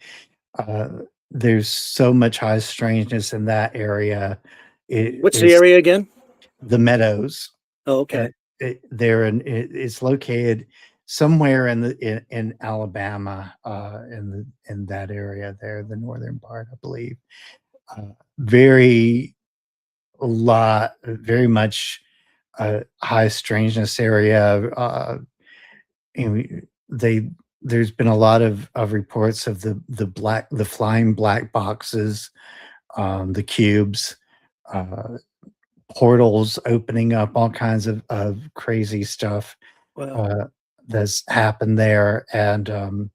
there's so much high strangeness in that area. What's the area again? The Meadows. Oh, okay. It's located somewhere in Alabama, in that area there, the northern part, I believe. Very much high strangeness area. There's been a lot of reports of the flying black boxes, the cubes, portals opening up, all kinds of crazy stuff. Wow. That's happened there. And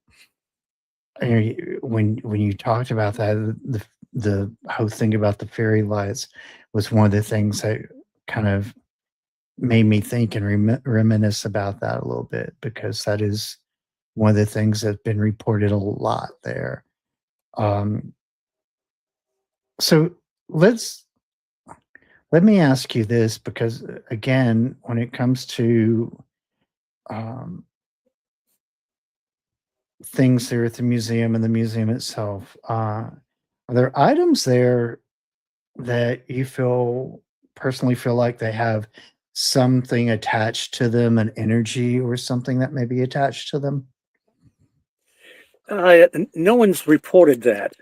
when you talked about that, the whole thing about the fairy lights was one of the things that kind of made me think and reminisce about that a little bit, because that is one of the things that's been reported a lot there. So let me ask you this, because again, when it comes to things there at the museum and the museum itself, are there items there that you personally feel like they have something attached to them, an energy or something that may be attached to them? No one's reported that.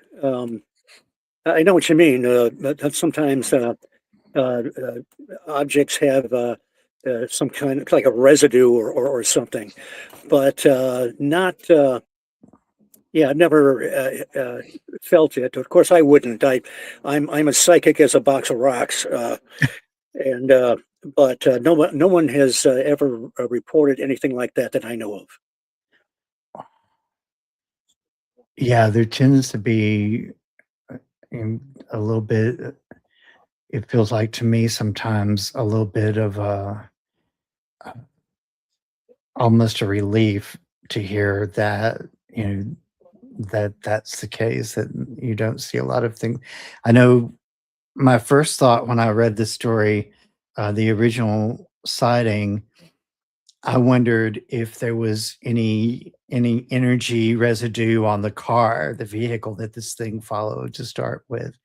I know what you mean. But sometimes uh, objects have some kind of like a residue or something, but not. Yeah, I've never felt it. Of course, I wouldn't. I'm as psychic as a box of rocks, and but no one has ever reported anything like that that I know of. Yeah, there tends to be in a little bit, it feels like to me sometimes a little bit of uh, almost a relief to hear that, you know, that that's the case, that you don't see a lot of things. I know my first thought when I read the story, the original sighting, I wondered if there was any energy residue on the car, the vehicle that this thing followed to start with,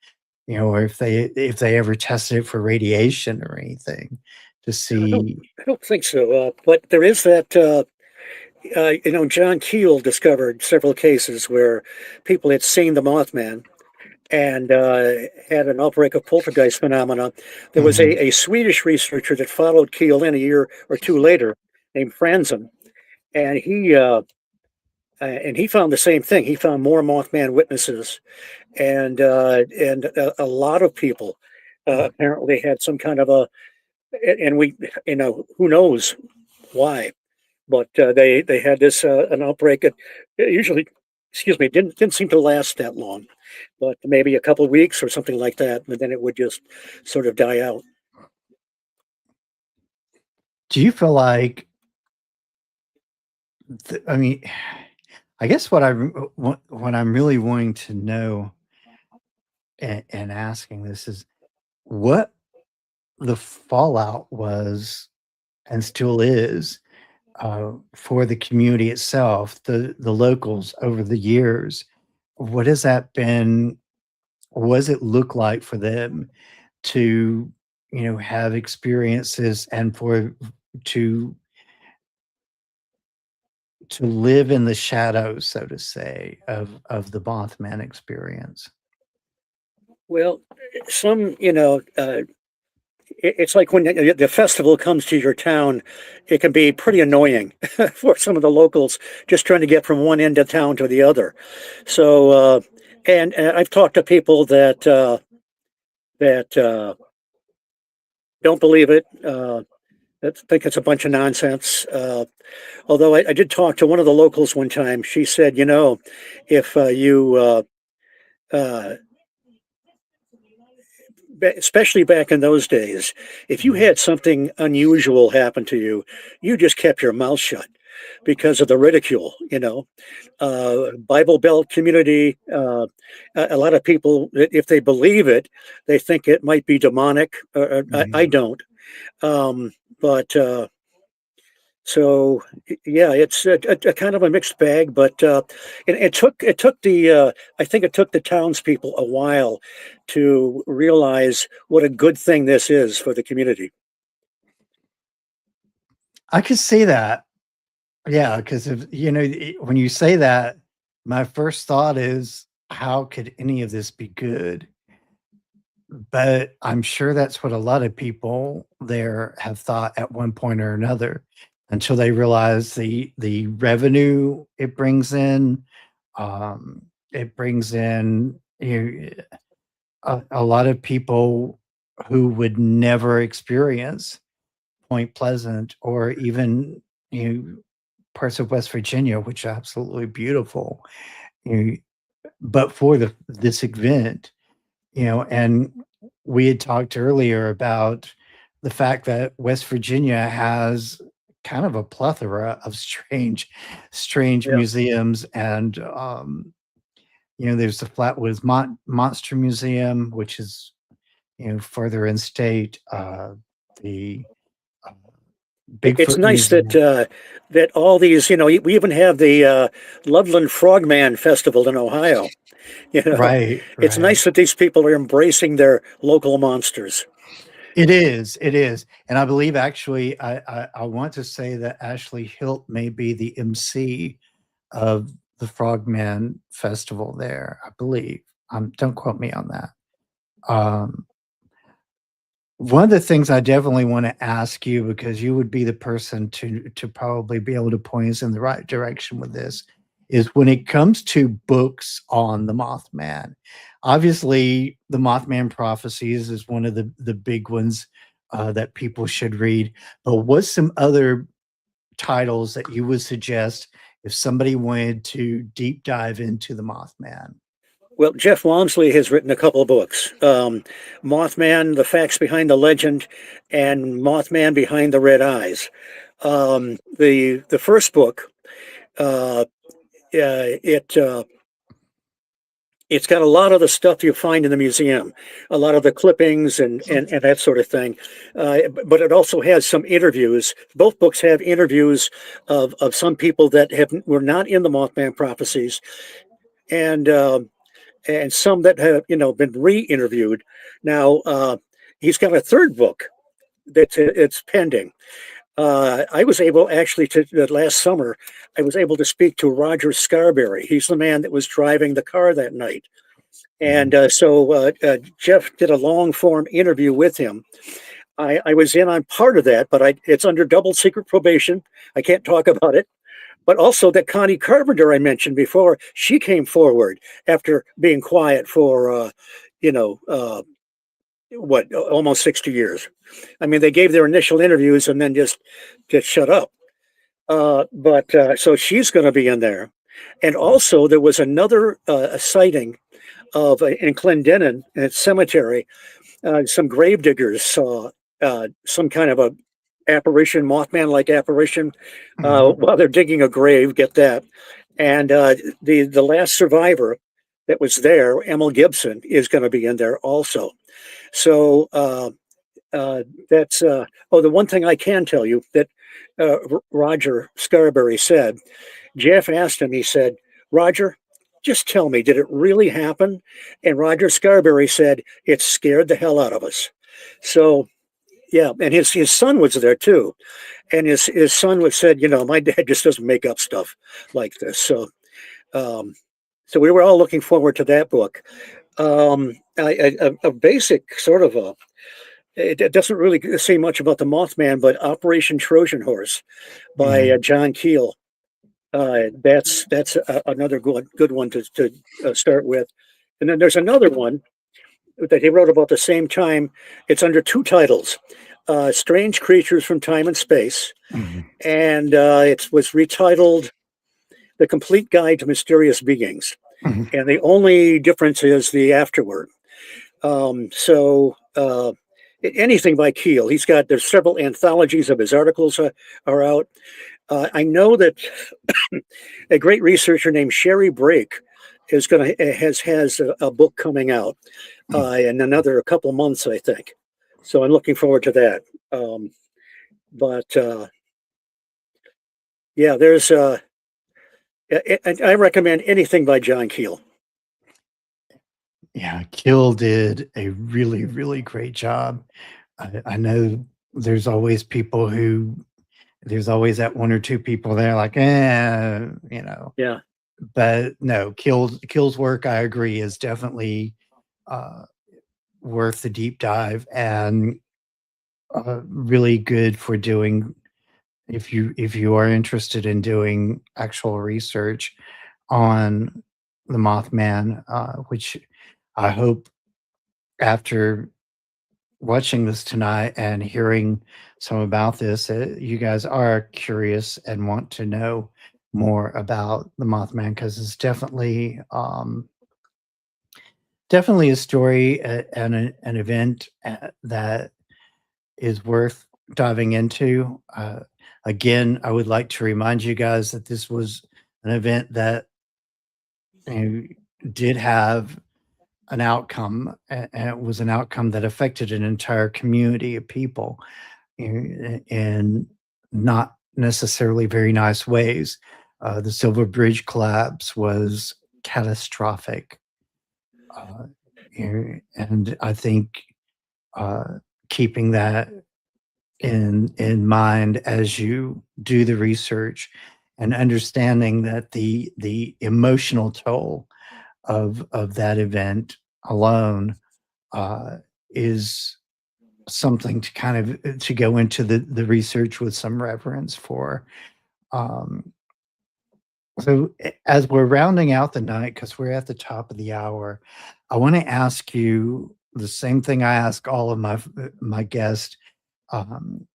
you know, or if they ever tested it for radiation or anything to I don't, see. I don't think so. But there is that. John Keel discovered several cases where people had seen the Mothman and had an outbreak of poltergeist phenomena. There was Mhm, a Swedish researcher that followed Keel in a year or two later, named Franzen, and he found the same thing. He found more Mothman witnesses, and a lot of people apparently had some kind of a, and we, who knows why, but they had this an outbreak that usually, excuse me, didn't seem to last that long, but maybe a couple of weeks or something like that, and then it would just sort of die out. do you feel like I mean, I guess what I'm really wanting to know and asking this is what the fallout was and still is, for the community itself, the locals over the years. What has that been? What does it look like for them to, you know, have experiences and for to to live in the shadows, so to say, of the Mothman experience? Well, some, it's like when the festival comes to your town, it can be pretty annoying for some of the locals just trying to get from one end of town to the other. So, and I've talked to people that don't believe it. That think it's a bunch of nonsense. Although I did talk to one of the locals one time. She said, if you, uh, especially back in those days, if you Mhm, had something unusual happen to you, you just kept your mouth shut because of the ridicule. Bible Belt community. A lot of people, if they believe it, they think it might be demonic. I mhm. don't. But So yeah, it's a kind of a mixed bag, but it took the I think it took the townspeople a while to realize what a good thing this is for the community. I could see that. Yeah, because if you know, when you say that, my first thought is, how could any of this be good? But I'm sure that's what a lot of people there have thought at one point or another until they realize the revenue it brings in. It brings in, a lot of people who would never experience Point Pleasant or even, you know, parts of West Virginia, which are absolutely beautiful. You know, but for this event, you know, and we had talked earlier about the fact that West Virginia has kind of a plethora of strange Yeah, museums and, you know, there's the Flatwoods Monster Museum, which is, you know, further in state, the, uh, it's Bigfoot nice Museum. that all these, we even have the Loveland Frogman Festival in Ohio. You know, Right, it's right. nice that these people are embracing their local monsters. It is, and I believe actually I want to say that Ashley Hilt may be the MC of the Frogman Festival there, I believe. Don't quote me on that. Um, One of the things I definitely want to ask you, because you would be the person to probably be able to point us in the right direction with this, is when it comes to books on the Mothman. Obviously, the Mothman prophecies is one of the big ones that people should read. But what's some other titles that you would suggest if somebody wanted to deep dive into the Mothman? Well, Jeff Walmsley has written a couple of books, Mothman, The Facts Behind the Legend, and Mothman Behind the Red Eyes. The first book, uh, it it's got a lot of the stuff you find in the museum, a lot of the clippings and that sort of thing. But it also has some interviews. Both books have interviews of some people that were not in the Mothman prophecies, and some that have been re-interviewed. Now he's got a third book that it's pending. I was able actually to last summer. I was able to speak to Roger Scarberry. He's the man that was driving the car that night, and so Jeff did a long form interview with him. I was in on part of that, but it's under double secret probation. I can't talk about it. But also that Connie Carpenter I mentioned before, she came forward after being quiet for, almost 60 years. I mean, they gave their initial interviews and then just shut up. But so she's going to be in there. And also there was another sighting of in Clendenin cemetery. Some grave diggers saw some kind of a apparition, Mothman-like apparition, while they're digging a grave. Get that? And the last survivor that was there, Emil Gibson, is going to be in there also. So that's the one thing I can tell you that Roger Scarberry said. Jeff asked him. He said, "Roger, just tell me, did it really happen?" And Roger Scarberry said, "It scared the hell out of us." So yeah, and his son was there too, and his son was said, "My dad just doesn't make up stuff like this." So so we were all looking forward to that book. A basic sort of it doesn't really say much about the Mothman, but Operation Trojan Horse by John Keel. That's another good one to start with. And then there's another one that he wrote about the same time. It's under two titles, Strange Creatures from Time and Space, and it was retitled The Complete Guide to Mysterious Beings. And the only difference is the afterword. Anything by Keel. There's several anthologies of his articles are out. I know that a great researcher named Sherry Brake has a book coming out in a couple months, I think. So I'm looking forward to that. Yeah, there's I recommend anything by John Keel. Yeah, Keel did a really, really great job. I know there's always there's always that one or two people there like, Yeah. But no, Keel's work, I agree, is definitely worth the deep dive and really good for doing if you are interested in doing actual research on the Mothman, which I hope after watching this tonight and hearing some about this, you guys are curious and want to know more about the Mothman, because it's definitely a story and an event that is worth diving into. Again, I would like to remind you guys that this was an event that did have an outcome, and it was an outcome that affected an entire community of people in not necessarily very nice ways. The Silver Bridge collapse was catastrophic. And I think keeping that in mind as you do the research and understanding that the emotional toll of that event alone is something to kind of to go into the research with some reverence for. Um, so as we're rounding out the night, because we're at the top of the hour, I want to ask you the same thing I ask all of my guests um,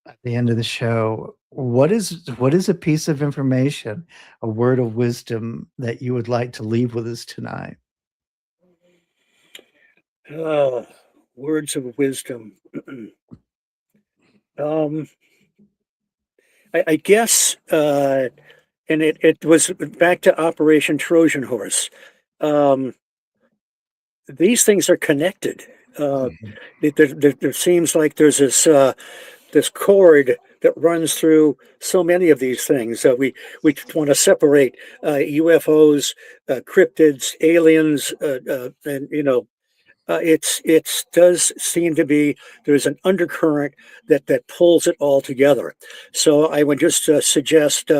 at the end of the show. What is a piece of information, a word of wisdom that you would like to leave with us tonight? Words of wisdom. um, I guess, and it was back to Operation Trojan Horse. Um, these things are connected. Uh, Mhm. there seems like there's this cord that runs through so many of these things. We want to separate UFOs, cryptids, aliens, and it's does seem to be there's an undercurrent that pulls it all together. So I would just suggest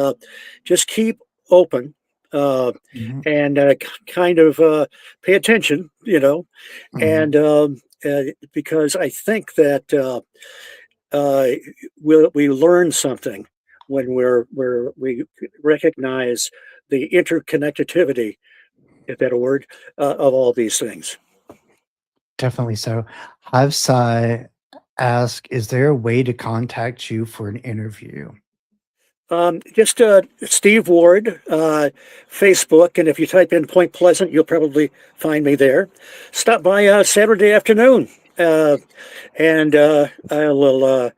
just keep open uh, Mhm. and kind of pay attention, Mhm. and because I think that uh, we learn something when we recognize the interconnectivity, if that a word, of all these things. Definitely so. Have Sai ask, is there a way to contact you for an interview? Just Steve Ward, Facebook, and if you type in Point Pleasant, you'll probably find me there. Stop by Saturday afternoon, and I will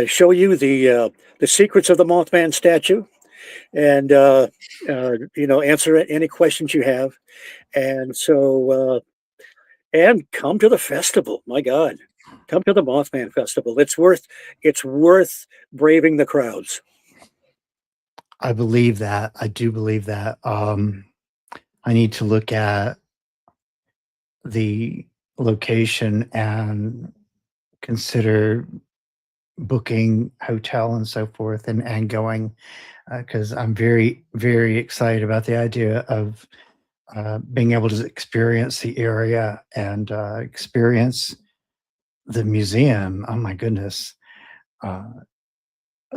show you the secrets of the Mothman statue, and answer any questions you have. And so, and come to the festival. My God, come to the Mothman Festival. It's worth braving the crowds. I believe that. I do believe that. I need to look at the location and consider booking hotel and so forth and going because I'm very, very excited about the idea of being able to experience the area and experience the museum. Oh my goodness. Uh,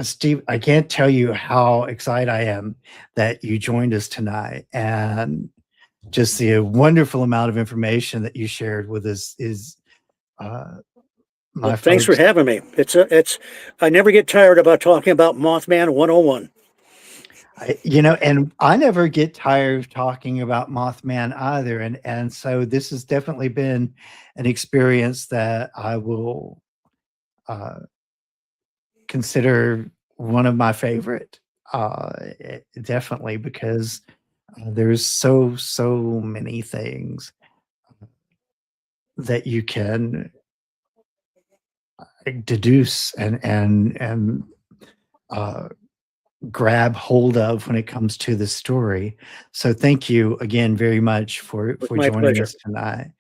Steve, I can't tell you how excited I am that you joined us tonight, and just the wonderful amount of information that you shared with us is uh, Well, my thanks for folks. having me. I never get tired about talking about Mothman 101. And I never get tired of talking about Mothman either, and so this has definitely been an experience that I will uh, consider one of my favorite. Definitely because there's so many things that you can deduce and uh, grab hold of when it comes to the story. So thank you again very much for It was for my joining pleasure. us tonight,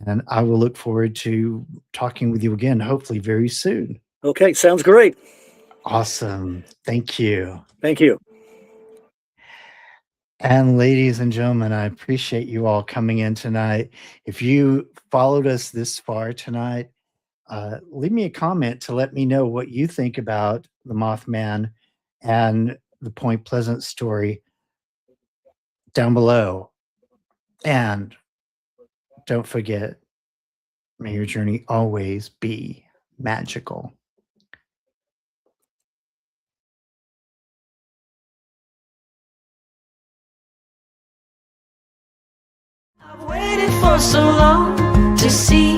and I will look forward to talking with you again, hopefully very soon. Okay, sounds great. Awesome. Thank you. Thank you. And ladies and gentlemen, I appreciate you all coming in tonight. If you followed us this far tonight, leave me a comment to let me know what you think about the Mothman and the Point Pleasant story down below. And don't forget, may your journey always be magical. I've waited for so long to see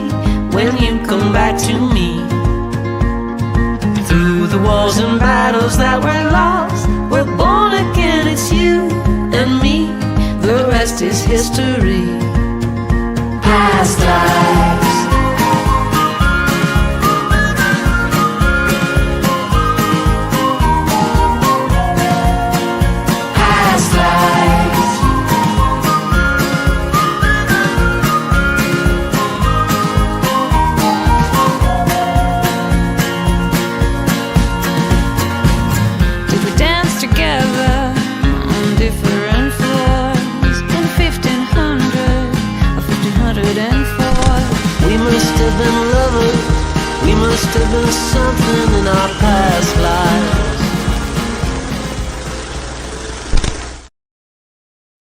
when you come back to me. Through the wars and battles that were lost, we're born again, it's you and me. The rest is history. Past lives. Past lives. Did we dance together on different floors in 1500 or 1504? must have been something in our past.